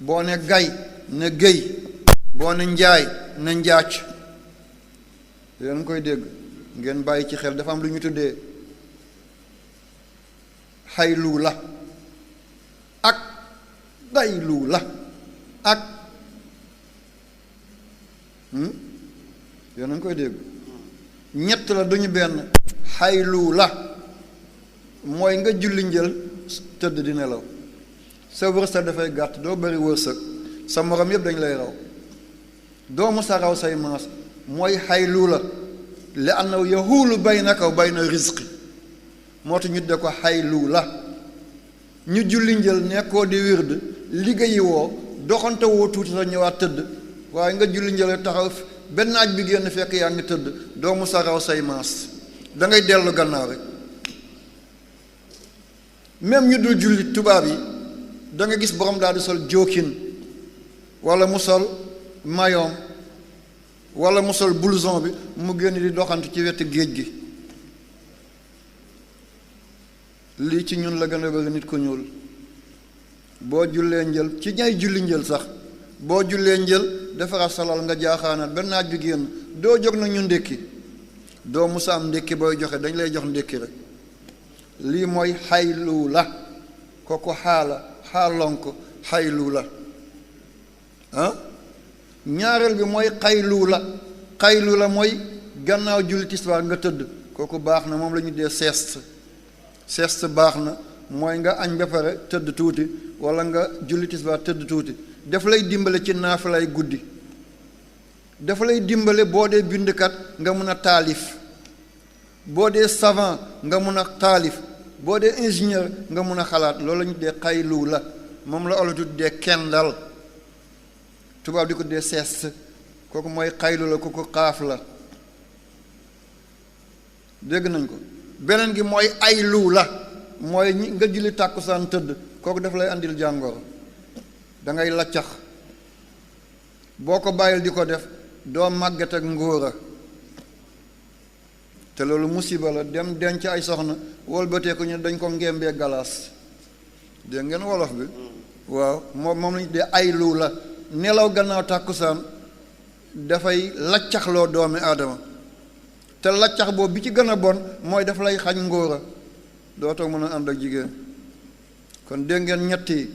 boo ne gay ne géy boo ne njaay ne njaac yéen a koy dégg ngeen bàyyi ci xel dafa am lu ñu tuddee xaylu la ak gaylu la ak yéen a koy dégg ñett la duñu benn. xaylu la mooy nga julli njël tëdd di nelaw sa wërsëg dafay gàtt doo bari wërsëg sa morom yëpp dañ lay raw doo musa raw say maas mooy xaylu la li annahu yahuulu baynaka wa bayna rizqi moo tax ñu de ko xaylu la ñu julli njël nekkoo di wird liggéeyi woo doxante woo tuuti sa ñëwaat tëdd waaye nga julli njël taxaw benn naaj bi génn fekk yaa ngi tëdd doo musa raw say maas da ngay dellu gannaaw rek même ñu dul julli tubaab yi da nga gis borom daal di sol jóokin wala mu sol mayoom wala mu sol blouson bi mu génn di doxantu ci wetu géej gi lii ci ñun la gën a bëri nit ko ñuul boo jullee njël ci ñay julli njël sax boo jullee njël defaraat salal nga jaaxaanaat benn naaj bi génn doo jóg na ñu ndékki doo musa am ndékki booy joxe dañ lay jox ndékki rek lii mooy xaylu la kooku xaalonk xaylu la ñaareel bi mooy xaylu la mooy gannaaw julli tisbaar nga tëdd kooku baax na moom la ñu dee sieste baax na mooy nga añ ba pare tëdd tuuti wala nga julli tisbaar tëdd tuuti daf lay dimbale ci naafilay guddi dafa lay dimbale boo dee bindkat nga mun a taalif boo dee savant nga mun a taalif boo dee ingénieur nga mun a xalaat loolu la ñu dee xaylu la moom la olof dee kendal tubaab di ko dee sieste kooku mooy xaylu la kooku xaaf la dégg nañ ko beneen gi mooy aylu la mooy nga julli tàkkusaan tëdd kooku daf lay andil jàngoro da ngay laccax boo ko bàyyil di ko def doo màgget ak ngóora te loolu musiba la dem denc ay soxna wolbateeku ñu dañ ko ngémbee galaas dégg ngeen wolof bi waaw moom lañu dee aylu la nelaw gannaaw tàkkusaan dafay laccaxloo doomi aadama te laccax boobu bi ci gën a bon mooy daf lay xañ ngóora dootoo mën a ànd ak jigéen kon dégg ngeen ñetti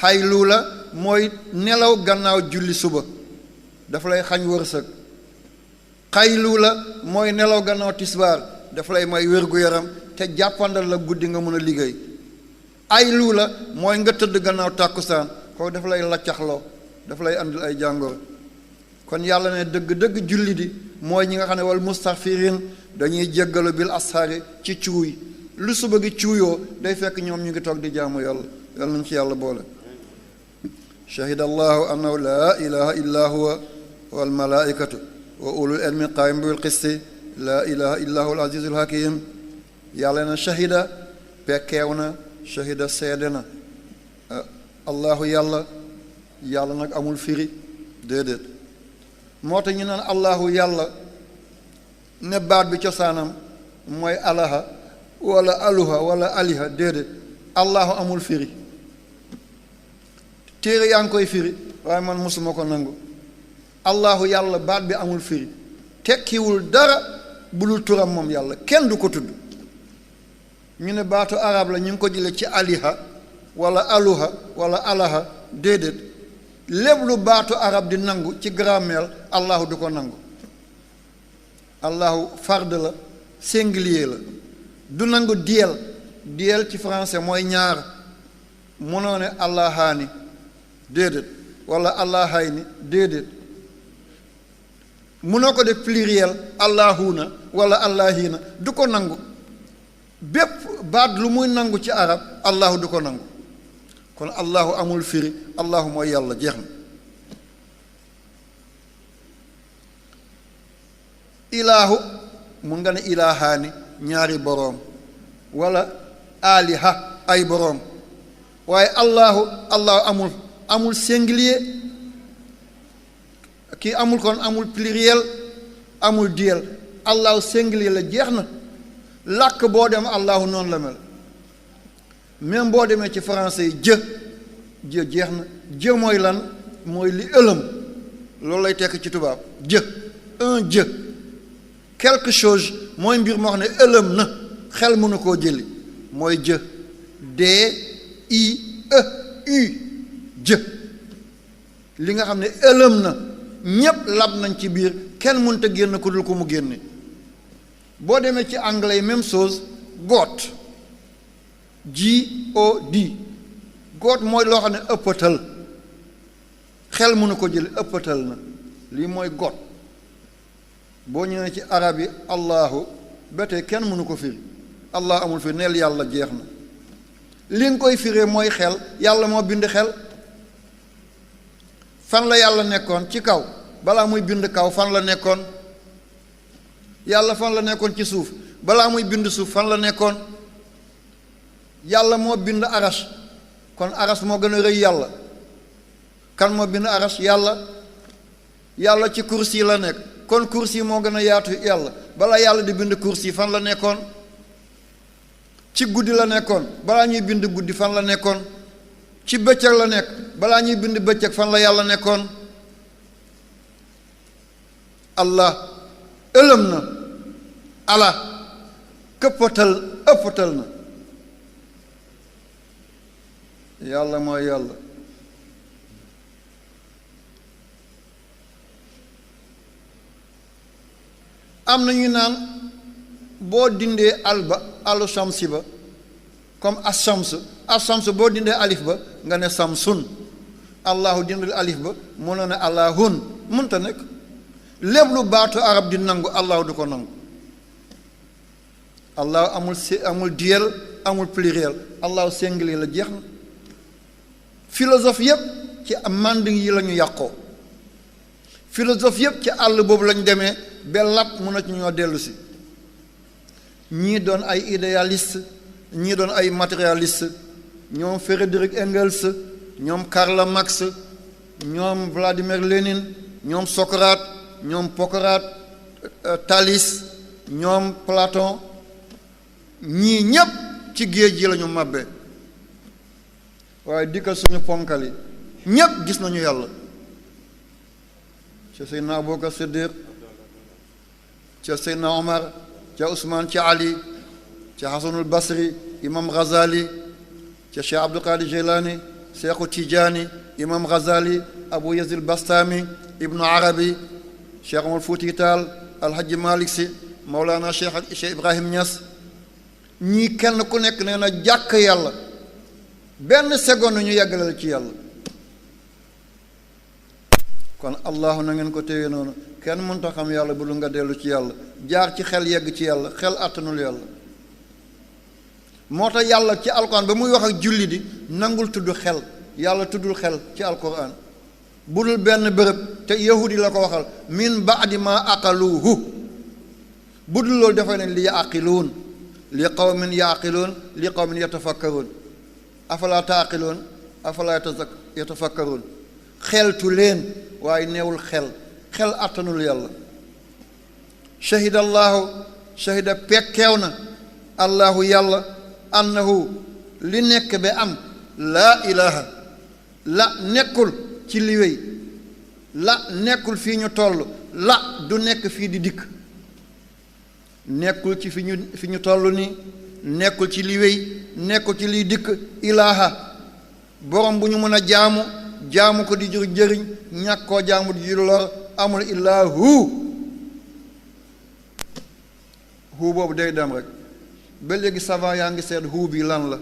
xaylu la mooy nelaw gannaaw julli suba dafa lay xañ wërsëg xaylu la mooy nelaw gannaaw tisbaar dafa lay may wér-gu-yaram te jàppandal la guddi nga mën a liggéey aylu la mooy nga tëdd gannaaw tàkkusaan kooku dafa lay laccaxloo dafa lay andil ay jàngoro kon yàlla ne dëgg-dëgg julli di mooy ñi nga xam ne wal mustaghfirin dañuy jéggalu bil ashaari ci cuuy lu suba gi cuuyoo day fekk ñoom ñu ngi toog di jaamu yàlla yàlla nañ ci yàlla boole shahida allahu annahu laa ilaha illa huwa wal malaikatu wa ulul ilmi qaayim bil qisti laa ilaha illa huwa al azizul hakim yàlla na shahida pekkeew na shahida seede na allahu yàlla nag amul firi déedéet moo tax ñu naan allahu yàlla ne baat bi cosaanam mooy alaha wala aluha wala aliha déedéet allahu amul firi téere yaa ngi koy firi waaye man mosuma ko nangu allahu yàlla baat bi amul firi tekkiwul dara bu dul turam moom yàlla kenn du ko tudd ñu ne baatu arab la ñu ngi ko jële ci aliha wala aluha wala alaha déedéet lépp lu baatu arab di nangu ci grammaire allahu du ko nangu allahu fard la singulier la du nangu diel ci français mooy ñaar mënoo ne allahaani déedéet wala allahayni déedéet mënoo ko def pluriel allahuna wala allahina du ko nangu bépp baat lu muy nangu ci arab allahu du ko nangu kon allahu amul firi allahu mooy yàlla jeex na ilaahu mun nga ne ilaahaani ñaari boroom wala aliha ay boroom waaye allahu amul singulier kii amul kon amul pluriel amul duel allahu singulier la jeex na làkk boo dem allahu noonu la mel même boo demee ci français yi jë jeex na jë mooy lan mooy li ëlëm loolu lay tekk ci tubaab jë un jë quelque chose mooy mbir moo xam ne ëlëm na xel mënu koo jëli mooy jë D-I-E-U jë li nga xam ne ëlëm na ñépp lab nañ ci biir kenn mënut a génn ku dul ko mu génne boo demee ci anglais yi même chose God G-O-D God mooy loo xam ne ëppatal xel mënu ko jëli ëppatal na lii mooy God boo ñëwee ci arab yi allahu ba tey kenn mënu ko firi allah amul fi neel yàlla jeex na li nga koy firee mooy xel yàlla moo bind xel fan la yàlla nekkoon ci kaw balaa muy bind kaw fan la nekkoon yàlla fan la nekkoon ci suuf balaa muy bind suuf fan la nekkoon yàlla moo bind aras kon aras moo gën a rëy yàlla kan moo bind aras yàlla ci kursi la nekk kon kursi moo gën a yaatu yàlla balaa yàlla di bind kursi fan la nekkoon ci guddi la nekkoon balaa ñuy bind guddi fan la nekkoon ci bëccëg la nekk balaa ñuy bind bëccëg fan la yàlla nekkoon allah ëlëm na ala këppatal ëppatal na yàlla mooy yàlla am na ñu naan boo dindee alba alu shamsi ba comme as-shams boo dindee alif ba nga ne samsun allahu dindal alif ba mënoo ne allahun mënta nekk lépp lu baatu arab di nangu allahu du ko nangu allahu amul duel amul pluriel allahu singulier la jeex na philosophe yépp ci manding yi la ñu yàqoo philosophe yépp ci àll boobu lañ demee ba lat mun a ci ñoo dellu si ñii doon ay idéaliste ñii doon ay matérialiste ñoom Frédéric Engels ñoom Karl Marx ñoom Vladimir Lénine ñoom Socrate ñoom Pocrate Thalès ñoom Platon ñii ñépp ci géej gi la ñu màbbe waaye dikkal suñu ponkal yi ñépp gis nañu yàlla ca Seydina Abubakar Siddiq ca Seydina Omar ca Ousmane ca Ali ca Hasanul Basri imam Ghazali ca Cheikh Abdul Qadir Jilani Cheikhu Tijaani imam Ghazali Abu Yazid Bastami Ibnu Arabi Cheikh Omar Fouti Taal Alhaji Malick Sy Mawlana Cheikh Ibrahim Niass ñii kenn ku nekk nee na jàkk yàlla benn seconde ñu yàggalal ci yàlla kon allahu na ngeen ko téye noonu kenn mënta xam yàlla bu lu nga dellu ci yàlla jaar ci xel yegg ci yàlla xel àttanul yàlla moo tax yàlla ci alquran ba muy wax ak julli di nangul tudd xel yàlla tuddul xel ci alquran bu dul benn bërëb te yahudi la ko waxal min baadi ma aqaluhu bu dul loolu dafay ne li yaqiluun li qawmin yaqiluun li qawmin yatafakkaruun afala taaqiluun afala yatafakkaruun xeltu leen waaye neewul xel àttanul yàlla shahida allahu shahida pekkeew na allahu yàlla annahu li nekk ba am laa ilaha la nekkul ci li wéy la nekkul fii ñu toll la du nekk fii di dikk nekkul ci fi ñu toll nii nekkul ci li wéy nekkul ci liy dikk ilaha borom bu ñu mën a jaamu ko di jur jëriñ ñàkk koo jaamu di jur lor amul illaa hu boobu day dem rek ba léegi savant yaa ngi seet hu bi lan la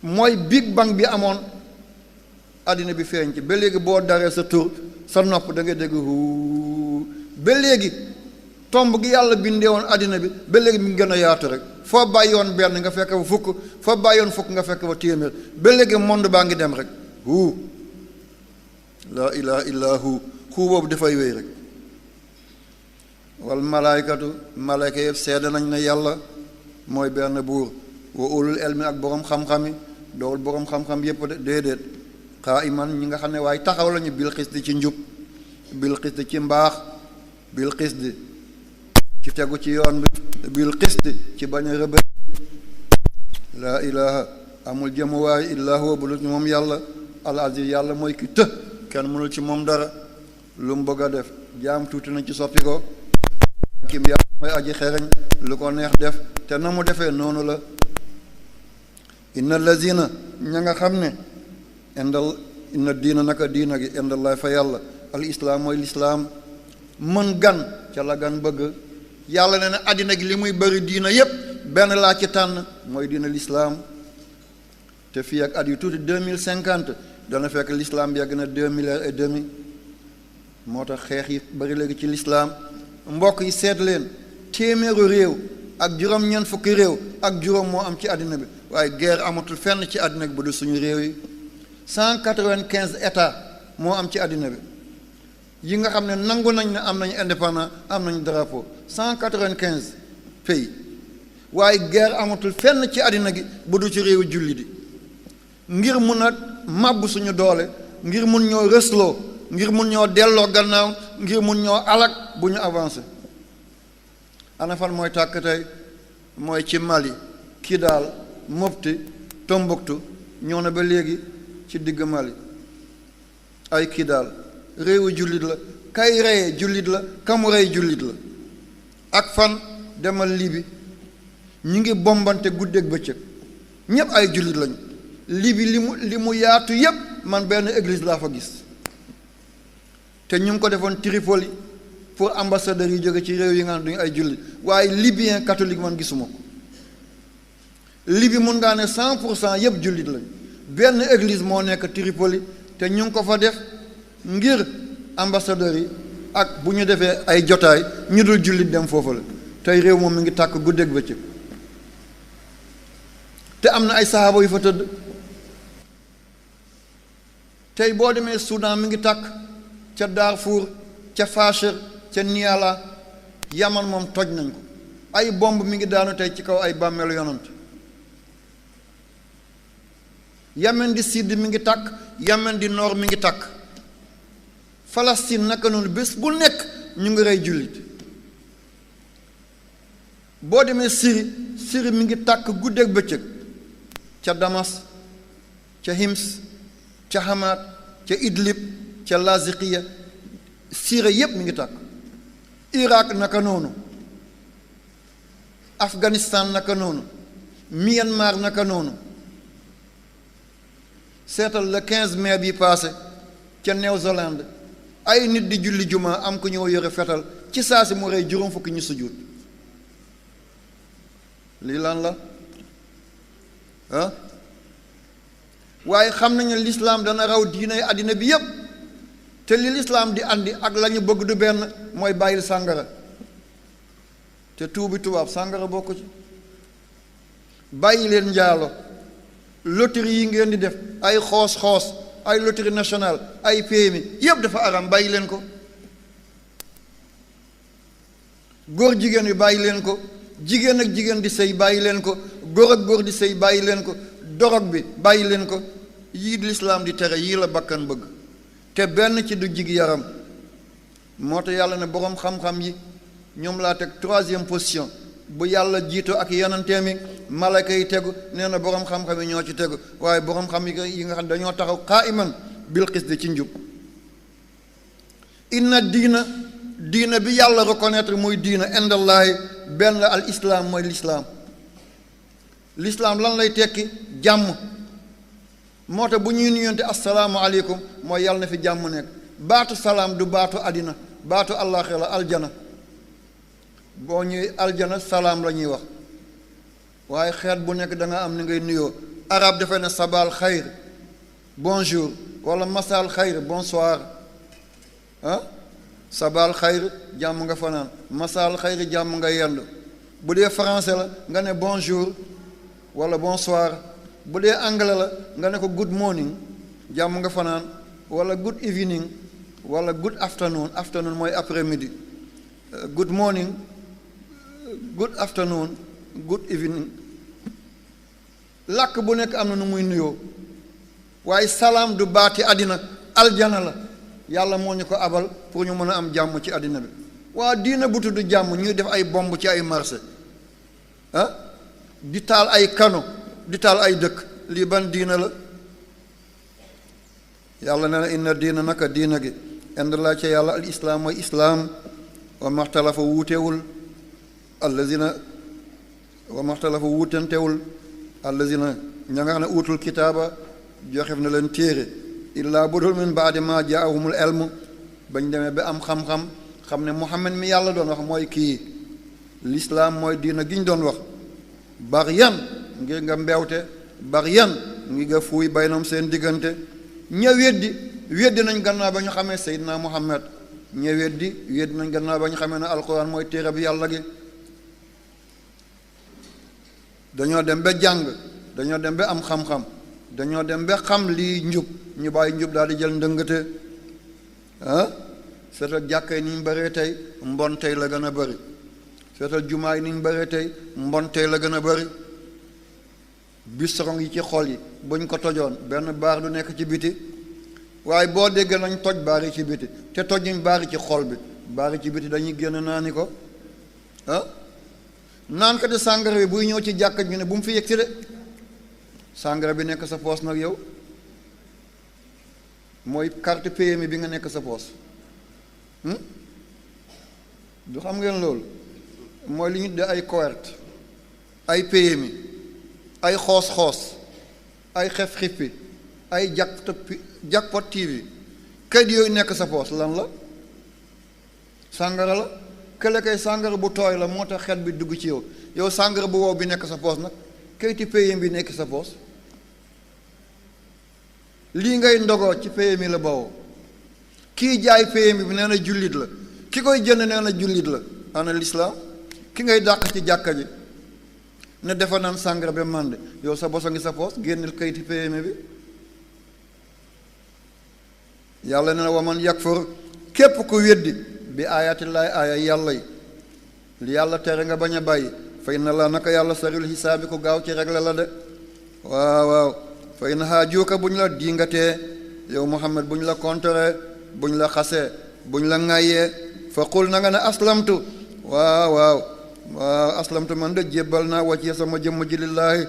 mooy big bang bi amoon àddina bi feeñ ci ba léegi boo daree sa tur sa nopp da ngay dégg hu ba léegi tomb gi yàlla bindee woon àddina bi ba léegi mi ngi gën a yaatu rek foo bàyyi woon benn nga fekk fa fukk foo bàyyi woon fukk nga fekk fa téeméer ba léegi monde baa ngi dem rek hu laa ilaha illa hu boobu dafay wéy rek wal malaykatu malayka yëpp seede nañ ne yàlla mooy benn buur wa ulul elmi ak boroom xam-xami doowul boroom xam-xam yëpp déedéet xaa iman ñi nga xam ne waaye taxaw lañu bil xisti ci njub bil xisti ci mbaax bil xisti ci tegu ci yoon bi bil xisti ci bañ a rëbë laa ilaha amul jëmuwaay illaa huwa bu dul moom yàlla al aziz yàlla mooy ki të kenn mënul ci moom dara lu mu bëgg a def jaam tuuti na ci soppi ko kim yàlla mooy aji xereñ lu ko neex def te na mu defee noonu la inna lazina ña nga xam ne inna diina naka diina gi indallahi fa yàlla al islaam mooy lislaam mën gan ca la gan bëgg yàlla ne na àddina gi li muy bëri diina yépp benn laa ci tànn mooy diina lislaam te fii ak at yu tuuti 2050 dana fekk lislaam yegg na 2,5 milliards moo tax xeex yi bari léegi ci lislaam mbokk yi seet leen téeméeru réew ak juróom-ñeent fukki réew ak juróom moo am ci àddina bi waaye guerre amatul fenn ci àddina bi bu dul suñu réew yi 195 états moo am ci àddina bi yi nga xam ne nangu nañ ne am nañu indépendant am nañu drapeau 195 pays waaye guerre amatul fenn ci àddina gi bu dul ci réewu julli di ngir mun a màbb suñu doole ngir mun ñoo rësloo ngir mun ñoo delloo gannaaw ngir mun ñoo alak bu ñu avancé ana fan mooy tàkk tey mooy ci Mali Kidal Mopti Tombouctou ñëw na ba léegi ci digg Mali ay Kidal réewu jullit la kay reyee jullit la kamu rey jullit la ak fan demal Libi ñu ngi bombante guddeeg bëccëg ñépp ay jullit lañu Libi li mu yaatu yépp man benn église laa fa gis te ñu ngi ko defoon Tripoli pour ambassadeurs yi jóge ci réew yi nga xam duñu ay jullit waaye libyen catholique man gisuma ko Libi mun ngaa ne 100% yépp jullit lañu benn église moo nekk Tripoli te ñu ngi ko fa def ngir ambassadeurs yi ak bu ñu defee ay jotaay ñu dul jullit dem foofu la tey réew moom mi ngi tàkk guddeeg bëccëg te am na ay sahaaba yu fa tëdd tey boo demee Soudan mi ngi tàkk ca Darfour ca Fasher ca Niala Yaman moom toj nañ ko ay bomb mi ngi daanu tey ci kaw ay bàmmeelu yonant Yemen di sud mi ngi tàkk Yemen di nord mi ngi tàkk Palestine naka noonu bés bu nekk ñu ngi rey jullit boo demee Syrie mi ngi tàkk guddeeg bëccëg ca Damas ca Hims ca Hamad ca Idlib ca Laziqiya Syrie yépp mi ngi tàkk Irak naka noonu Afghanistan naka noonu Myanmar naka noonu seetal le 15 mai bi passé ca Nouvelle-Zélande ay nit di julli juma am ko ñëw yore fetal ci saa si mu rey juróom fukki ñu sujjuut lii lan la ah waaye xam nañu lislaam dana raw diinay àddina bi yépp te li lislaam di andi ak la ñu bëgg du benn mooy bàyyil sàngara te tuubi tubaab sàngara bokk ci bàyyi leen njaalo loterie yi ngeen di def ay xoos ay loterie nationale ay PMI yépp dafa aram bàyyi leen ko góor jigéen yi bàyyi leen ko jigéen ak jigéen di sëy bàyyi leen ko góor ak góor di sëy bàyyi leen ko dorog bi bàyyi leen ko yii lislaam di tere yii la bakkan bëgg te benn ci du jig yaram moo tax yàlla ne boroom xam-xam yi ñoom laa teg 3e position bu yàlla jiitoo ak yonenteem yi malaka yi tegu nee na boroom xam-xam yi ñoo ci tegu waaye boroom xam yi nga xam dañoo taxaw qaa'iman bil qisti ci njub inna diina bi yàlla reconnaître muy diina indallaahi benn al islaam mooy l'islaam lan lay tekki jàmm moo tax bu ñuy nuyonte assalaamu aleykum mooy yàlla na fi jàmm nekk baatu salaam du baatu àddina baatu àllaaxira la aljana boo ñuy aljana salaam la ñuy wax waaye xeet bu nekk da nga am ni ngay nuyoo arab dafay ne sabal xayr bonjour wala masal xayr bonsoir ah sabal xayr jàmm nga fanaan masal xayr jàmm nga yendu bu dee français la nga ne bonjour wala bonsoir bu dee anglais la nga ne ko good morning jàmm nga fanaan wala good evening wala good afternoon mooy après midi good morning good afternoon good evening làkk bu nekk am na nu muy nuyoo waaye salaam du baati àddina aljana la yàlla moo ñu ko abal pour ñu mën a am jàmm ci àddina bi waa diina bu tudd jàmm ñuy def ay bomb ci ay marché ah di taal ay kano di taal ay dëkk lii ban diina la yàlla nee na inna diina naka diina gi ind laa ca yàlla al islaam mooy islaam wa maxtalafa wuutewul allazina wa maxtalafa wuutentewul allazina ña nga xam ne uutul kitaaba joxef na leen téere illaa budul min baadi ma jaahumul ilmu bañ demee ba am xam-xam xam ne Muhammad mi yàlla doon wax mooy kii lislaam mooy diina gi ñu doon wax bar yan ngir nga mbewte bar yan ngi nga fuuy baynoom seen diggante ña weddi nañ gannaaw ba ñu xamee Seydina Muhammad ña weddi nañ gannaaw ba ñu xamee ne alquran mooy téere bi yàlla gi dañoo dem ba jàng dañoo dem ba am xam-xam dañoo dem ba xam lii njub ñu bàyyi njub daal di jël ndëngate seetal jàkka yi ni ñu bëree tey mbon tey la gën a bëri seetal jumaa yi ni ñu bëree tey mbon tey la gën a bëri bistrong yi ci xol yi buñ ko tojoon benn baar du nekk ci biti waaye boo déggee nañ toj baar yi ci biti te tojuñ baar yi ci xol bi baar yi ci biti dañuy génn naani ko naan ko di sàngara bi buy ñëw ci jàkka ñu ne bu mu fi yegsi de sàngara bi nekk sa poos nag yow mooy carte PMI bi nga nekk sa poos du xam ngeen loolu mooy li ñu de ay coherte ay PMI ay xoos-xoos ay xef-xippi ay jackpot TV kayit yooyu nekk sa poos lan la sàngara la kële kay sàngara bu tooy la moo tax xet bi dugg ci yow sàngara bu wow bi nekk sa poos nag kayiti PMI bi nekk sa poos lii ngay ndogoo ci PMI la bawoo kii jaay PMI bi nee na jullit la ki koy jënd nee na jullit la ana lislaam ki ngay dàq ci jàkka ji ne defa naan sàngara ba mànde yow sa boso ngi sa poos génneel kayiti PMI bi yàlla ne na waman yakfur képp ku weddi bi aayatillaahi aaya yàlla yi li yàlla tere nga bañ a bàyyi fa inna la naka yàlla saril xisaabi ku gaaw ci regle la de waaw fa in haajuuka bu ñu la diingatee yow Muhammad bu ñu la kontoree bu ñu la xasee bu ñu la ŋàyyee fa qul na nga ne aslamtu waaw aslamtu man de jébbal naa wàccee sama jëmm ji lillaahi